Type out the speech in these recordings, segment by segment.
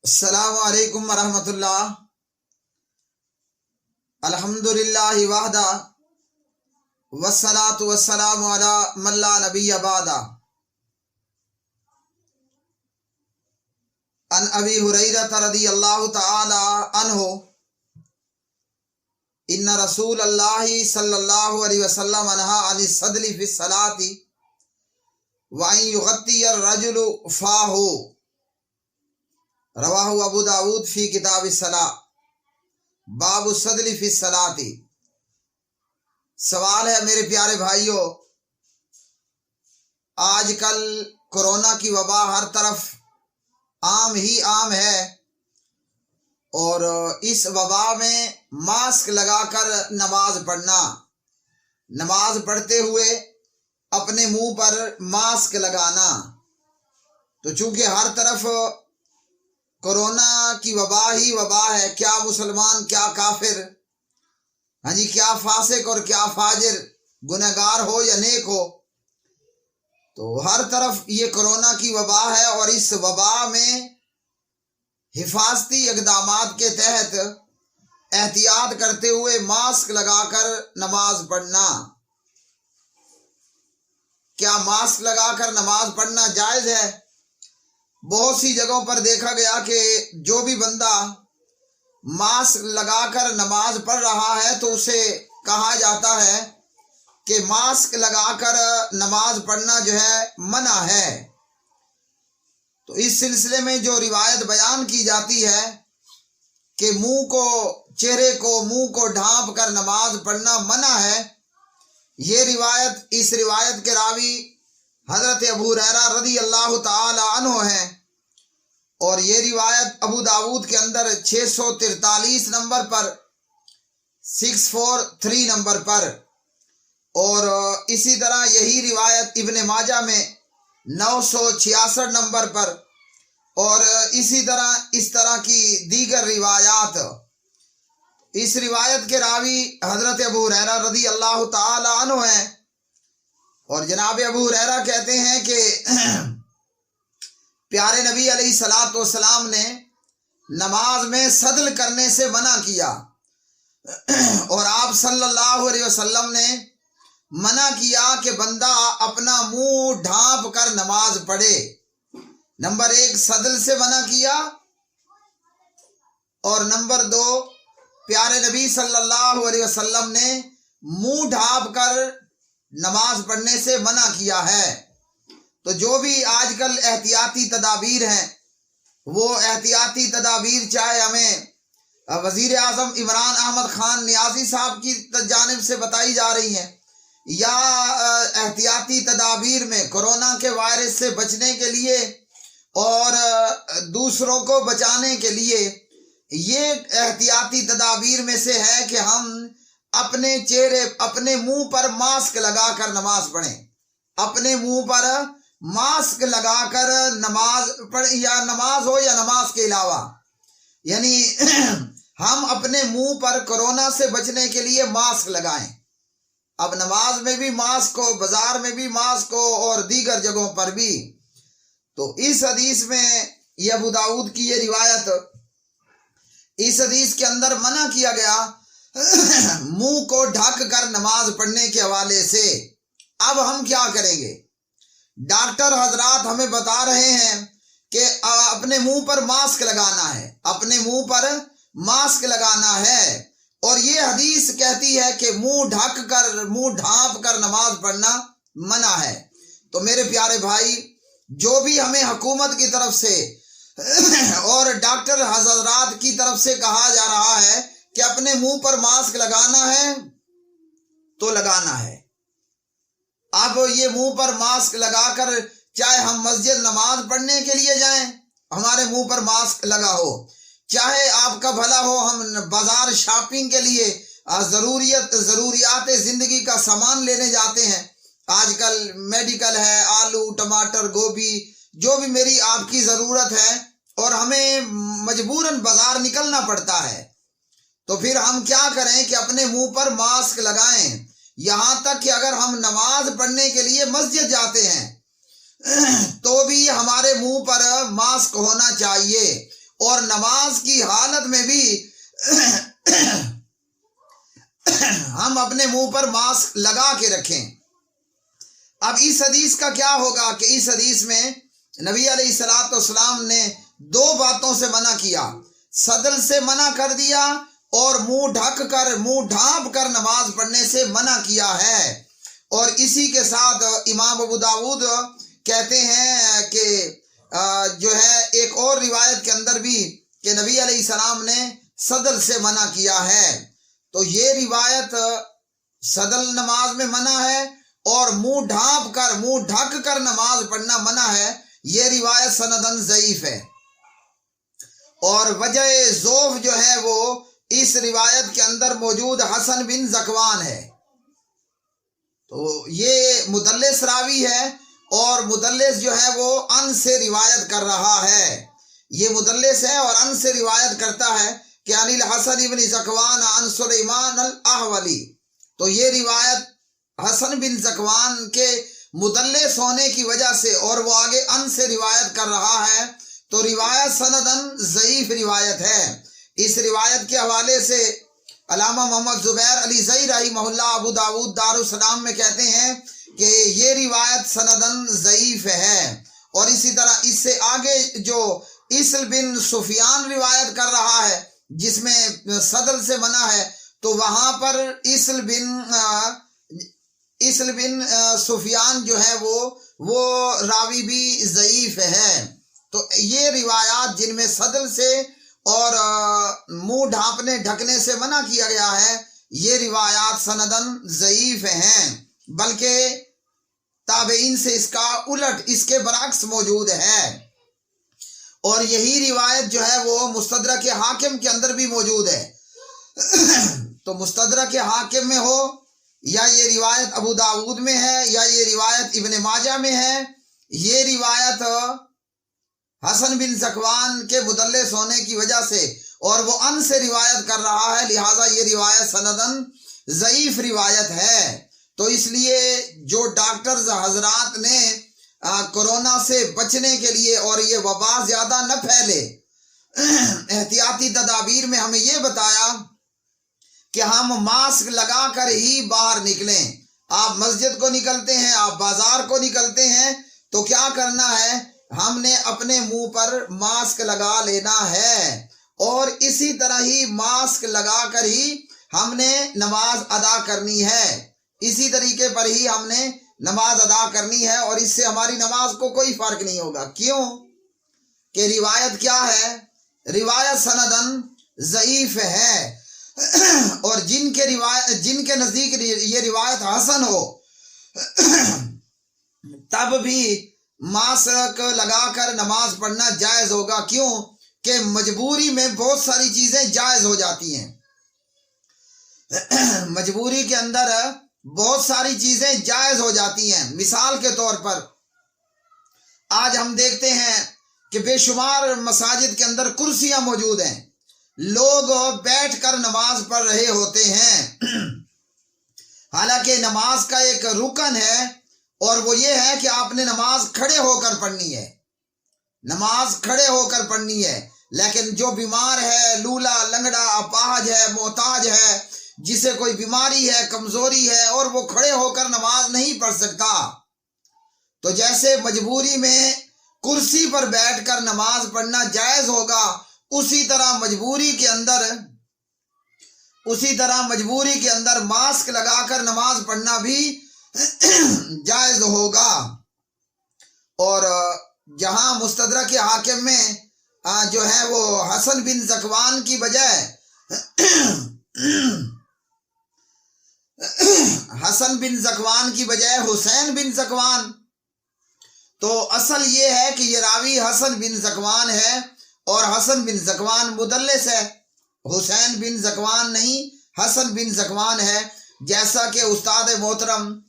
السلام علیکم ورحمۃ اللہ۔ الحمدللہ وحدہ والصلاة والسلام علی من لا نبی بعدہ۔ عن ابی ہریرہ رضی اللہ تعالی عنہ ان رسول اللہ صلی اللہ علیہ وسلم نہى عن الصدل فی الصلاۃ وان یغطی الرجل فاہ، رواہ ابو داود فی کتاب الصلاۃ باب الصدل فی الصلاۃ۔ سوال ہے میرے پیارے بھائیوں، آج کل کورونا کی وبا ہر طرف عام ہے، اور اس وبا میں ماسک لگا کر نماز پڑھنا، نماز پڑھتے ہوئے اپنے منہ پر ماسک لگانا، تو چونکہ ہر طرف کورونا کی وبا ہی وبا ہے، کیا مسلمان کیا کافر، کیا فاسق اور کیا فاجر، گنہگار ہو یا نیک ہو، تو ہر طرف یہ کورونا کی وبا ہے، اور اس وبا میں حفاظتی اقدامات کے تحت احتیاط کرتے ہوئے ماسک لگا کر نماز پڑھنا۔ کیا ماسک لگا کر نماز پڑھنا جائز ہے؟ بہت سی جگہوں پر دیکھا گیا کہ جو بھی بندہ ماسک لگا کر نماز پڑھ رہا ہے تو اسے کہا جاتا ہے کہ ماسک لگا کر نماز پڑھنا جو ہے منع ہے۔ تو اس سلسلے میں جو روایت بیان کی جاتی ہے کہ چہرے کو ڈھانپ کر نماز پڑھنا منع ہے، اس روایت کے راوی حضرت ابو ہریرہ رضی اللہ تعالی عنہ ہیں، اور یہ روایت ابو داود کے اندر 643 نمبر پر، 643 نمبر پر، اور اسی طرح یہی روایت ابن ماجہ میں 966 نمبر پر، اور اسی طرح اس طرح کی دیگر روایات۔ اس روایت کے راوی حضرت ابو ہریرہ رضی اللہ تعالی عنہ ہیں، اور جناب ابو ہریرہ کہتے ہیں کہ پیارے نبی علیہ الصلاۃ والسلام نے نماز میں صدل کرنے سے منع کیا، اور آپ صلی اللہ علیہ وسلم نے منع کیا کہ بندہ اپنا منہ ڈھانپ کر نماز پڑھے۔ نمبر 1 صدل سے منع کیا، اور نمبر 2 پیارے نبی صلی اللہ علیہ وسلم نے منہ ڈھانپ کر نماز پڑھنے سے منع کیا ہے۔ تو جو بھی آج کل احتیاطی تدابیر ہیں، وہ احتیاطی تدابیر چاہے ہمیں وزیر اعظم عمران احمد خان نیازی صاحب کی جانب سے بتائی جا رہی ہیں، یا احتیاطی تدابیر میں کورونا کے وائرس سے بچنے کے لیے اور دوسروں کو بچانے کے لیے، یہ احتیاطی تدابیر میں سے ہے کہ ہم اپنے منہ پر ماسک لگا کر نماز پڑھیں، اپنے منہ پر ماسک لگا کر نماز پڑھ، یا نماز ہو یا نماز کے علاوہ، یعنی ہم اپنے منہ پر کورونا سے بچنے کے لیے ماسک لگائیں۔ اب نماز میں بھی ماسک ہو، بازار میں بھی ماسک ہو، اور دیگر جگہوں پر بھی۔ تو اس حدیث میں یہ ابو داؤد کی یہ روایت، اس حدیث کے اندر منع کیا گیا منہ کو ڈھک کر نماز پڑھنے کے حوالے سے۔ اب ہم کیا کریں گے؟ ڈاکٹر حضرات ہمیں بتا رہے ہیں کہ اپنے منہ پر ماسک لگانا ہے، اپنے منہ پر ماسک لگانا ہے، اور یہ حدیث کہتی ہے کہ منہ ڈھانپ کر نماز پڑھنا منع ہے۔ تو میرے پیارے بھائی، جو بھی ہمیں حکومت کی طرف سے اور ڈاکٹر حضرات کی طرف سے کہا جا رہا ہے کہ اپنے منہ پر ماسک لگانا ہے تو لگانا ہے۔ اب یہ منہ پر ماسک لگا کر چاہے ہم مسجد نماز پڑھنے کے لیے جائیں، ہمارے منہ پر ماسک لگا ہو، چاہے آپ کا بھلا ہو ہم بازار شاپنگ کے لیے ضروریات زندگی کا سامان لینے جاتے ہیں، آج کل میڈیکل ہے، آلو ٹماٹر گوبھی، جو بھی میری آپ کی ضرورت ہے، اور ہمیں مجبوراً بازار نکلنا پڑتا ہے، تو پھر ہم کیا کریں کہ اپنے منہ پر ماسک لگائیں۔ یہاں تک کہ اگر ہم نماز پڑھنے کے لیے مسجد جاتے ہیں تو بھی ہمارے منہ پر ماسک ہونا چاہیے، اور نماز کی حالت میں بھی ہم اپنے منہ پر ماسک لگا کے رکھیں۔ اب اس حدیث کا کیا ہوگا کہ اس حدیث میں نبی علیہ الصلوۃ والسلام نے دو باتوں سے منع کیا، صدل سے منع کر دیا اور منہ ڈھانپ کر نماز پڑھنے سے منع کیا ہے۔ اور اسی کے ساتھ امام ابو داؤد کہتے ہیں کہ جو ہے ایک اور روایت کے اندر بھی کہ نبی علیہ السلام نے صدل سے منع کیا ہے۔ تو یہ روایت صدل نماز میں منع ہے اور منہ ڈھک کر نماز پڑھنا منع ہے، یہ روایت سندن ضعیف ہے۔ اور وجہ ضعف جو ہے وہ اس روایت کے اندر موجود حسن بن ذکوان ہے۔ تو یہ مدلس راوی ہے اور مدلس جو ہے وہ ان سے روایت کر رہا ہے، یہ مدلس ہے اور ان سے روایت کرتا ہے کہ عن الحسن بن ذکوان عن سلیمان الاحولی۔ تو یہ روایت حسن بن ذکوان کے مدلس ہونے کی وجہ سے اور وہ آگے ان سے روایت کر رہا ہے، تو روایت سندن ضعیف روایت ہے۔ اس روایت کے حوالے سے علامہ محمد زبیر علی زئی رحمہ اللہ ابو داؤد دارالسلام میں کہتے ہیں کہ یہ روایت سندن ضعیف ہے۔ اور اسی طرح اس سے آگے جو اسل بن سفیان روایت کر رہا ہے جس میں صدل سے منع ہے، تو وہاں پر اسل بن سفیان جو ہے وہ راوی بھی ضعیف ہے۔ تو یہ روایات جن میں صدل سے اور منہ ڈھکنے سے منع کیا گیا ہے، یہ روایات سندن ضعیف ہیں، بلکہ تابعین سے اس کا الٹ، اس کے برعکس موجود ہے۔ اور یہی روایت جو ہے وہ مستدرک حاکم کے اندر بھی موجود ہے۔ تو مستدرک حاکم میں ہو یا یہ روایت ابو داؤد میں ہے یا یہ روایت ابن ماجہ میں ہے، یہ روایت حسن بن ذکوان کے مدلس ہونے کی وجہ سے اور وہ ان سے روایت کر رہا ہے، لہٰذا یہ روایت سندن ضعیف روایت ہے۔ تو اس لیے جو ڈاکٹرز حضرات نے کورونا سے بچنے کے لیے اور یہ وبا زیادہ نہ پھیلے، احتیاطی تدابیر میں ہمیں یہ بتایا کہ ہم ماسک لگا کر ہی باہر نکلیں۔ آپ مسجد کو نکلتے ہیں، آپ بازار کو نکلتے ہیں، تو کیا کرنا ہے؟ ہم نے اپنے منہ پر ماسک لگا لینا ہے اور اسی طرح ہی ماسک لگا کر ہی ہم نے نماز ادا کرنی ہے، اسی طریقے پر ہی ہم نے نماز ادا کرنی ہے، اور اس سے ہماری نماز کو کوئی فرق نہیں ہوگا۔ کیوں کہ روایت کیا ہے؟ روایت سندن ضعیف ہے۔ اور جن کے نزدیک یہ روایت حسن ہو تب بھی ماسک لگا کر نماز پڑھنا جائز ہوگا۔ کیوں کہ مجبوری میں بہت ساری چیزیں جائز ہو جاتی ہیں، مجبوری کے اندر بہت ساری چیزیں جائز ہو جاتی ہیں۔ مثال کے طور پر آج ہم دیکھتے ہیں کہ بے شمار مساجد کے اندر کرسیاں موجود ہیں، لوگ بیٹھ کر نماز پڑھ رہے ہوتے ہیں، حالانکہ نماز کا ایک رکن ہے اور وہ یہ ہے کہ آپ نے نماز کھڑے ہو کر پڑھنی ہے، نماز کھڑے ہو کر پڑھنی ہے۔ لیکن جو بیمار ہے، لولا لنگڑا اپاہج ہے، محتاج ہے، جسے کوئی بیماری ہے، کمزوری ہے، اور وہ کھڑے ہو کر نماز نہیں پڑھ سکتا، تو جیسے مجبوری میں کرسی پر بیٹھ کر نماز پڑھنا جائز ہوگا، اسی طرح مجبوری کے اندر ماسک لگا کر نماز پڑھنا بھی جائز ہوگا۔ اور جہاں مستدرک حاکم میں جو ہے وہ حسن بن ذکوان کی بجائے حسین بن ذکوان، تو اصل یہ ہے کہ یہ راوی حسن بن ذکوان ہے اور حسن بن ذکوان مدلس ہے، حسین بن ذکوان نہیں، حسن بن ذکوان ہے، جیسا کہ استاد محترم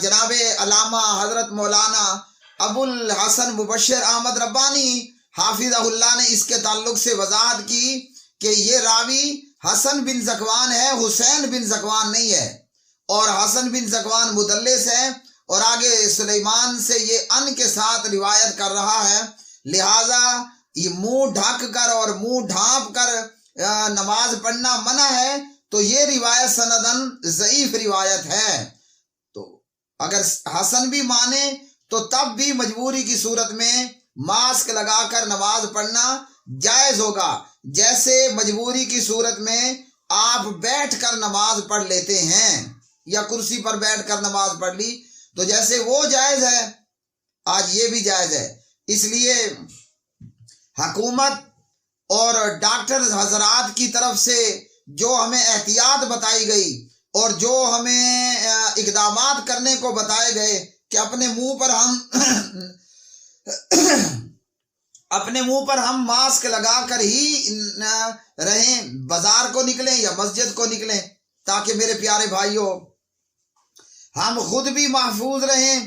جناب علامہ حضرت مولانا ابو الحسن مبشر احمد ربانی حافظہ اللہ نے اس کے تعلق سے وضاحت کی کہ یہ راوی حسن بن ذکوان ہے، حسین بن ذکوان نہیں ہے، اور حسن بن ذکوان مدلس ہے اور آگے سلیمان سے یہ ان کے ساتھ روایت کر رہا ہے، لہذا یہ منہ ڈھک کر اور منہ ڈھانپ کر نماز پڑھنا منع ہے، تو یہ روایت سندن ضعیف روایت ہے۔ تو اگر حسن بھی مانے تو تب بھی مجبوری کی صورت میں ماسک لگا کر نماز پڑھنا جائز ہوگا، جیسے مجبوری کی صورت میں آپ بیٹھ کر نماز پڑھ لیتے ہیں یا کرسی پر بیٹھ کر نماز پڑھ لی، تو جیسے وہ جائز ہے آج یہ بھی جائز ہے۔ اس لیے حکومت اور ڈاکٹر حضرات کی طرف سے جو ہمیں احتیاط بتائی گئی اور جو ہمیں اقدامات کرنے کو بتائے گئے کہ اپنے منہ پر ہم ماسک لگا کر ہی رہیں، بازار کو نکلیں یا مسجد کو نکلیں، تاکہ میرے پیارے بھائیوں ہم خود بھی محفوظ رہیں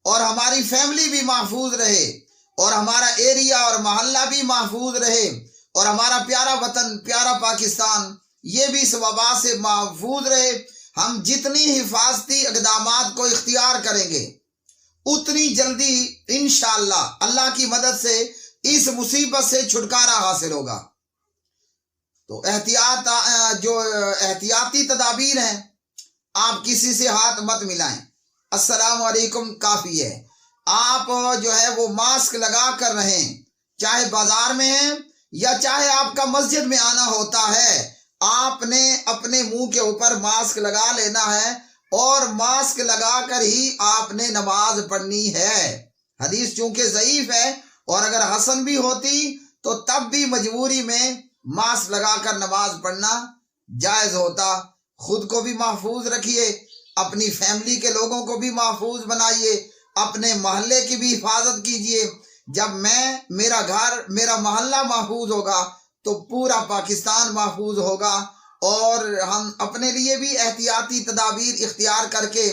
اور ہماری فیملی بھی محفوظ رہے اور ہمارا ایریا اور محلہ بھی محفوظ رہے اور ہمارا پیارا وطن، پیارا پاکستان یہ بھی اس وبا سے محفوظ رہے۔ ہم جتنی حفاظتی اقدامات کو اختیار کریں گے اتنی جلدی انشاءاللہ اللہ کی مدد سے اس مصیبت سے چھٹکارا حاصل ہوگا۔ تو احتیاطی تدابیر ہیں، آپ کسی سے ہاتھ مت ملائیں، السلام علیکم کافی ہے۔ آپ جو ہے وہ ماسک لگا کر رہیں، چاہے بازار میں ہیں یا چاہے آپ کا مسجد میں آنا ہوتا ہے، آپ نے اپنے منہ کے اوپر ماسک لگا لینا ہے اور ماسک لگا کر ہی آپ نے نماز پڑھنی ہے۔ حدیث چونکہ ضعیف ہے اور اگر حسن بھی ہوتی تو تب بھی مجبوری میں ماسک لگا کر نماز پڑھنا جائز ہوتا۔ خود کو بھی محفوظ رکھیے، اپنی فیملی کے لوگوں کو بھی محفوظ بنائیے، اپنے محلے کی بھی حفاظت کیجیے۔ جب میرا گھر، میرا محلہ محفوظ ہوگا تو پورا پاکستان محفوظ ہوگا، اور ہم اپنے لیے بھی احتیاطی تدابیر اختیار کر کے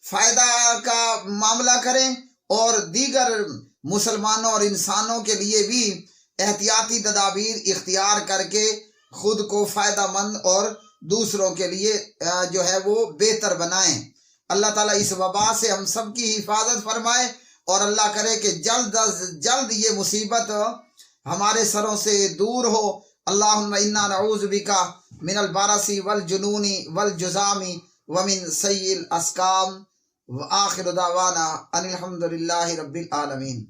فائدہ کا معاملہ کریں اور دیگر مسلمانوں اور انسانوں کے لیے بھی احتیاطی تدابیر اختیار کر کے خود کو فائدہ مند اور دوسروں کے لیے جو ہے وہ بہتر بنائیں۔ اللہ تعالیٰ اس وبا سے ہم سب کی حفاظت فرمائے اور اللہ کرے کہ جلد از جلد یہ مصیبت ہمارے سروں سے دور ہو۔ اللہم انا نعوذ بکا من البرص والجنون والجذام ومن سیء الاسقام، وآخر دعوانا ان الحمد للہ رب العالمین۔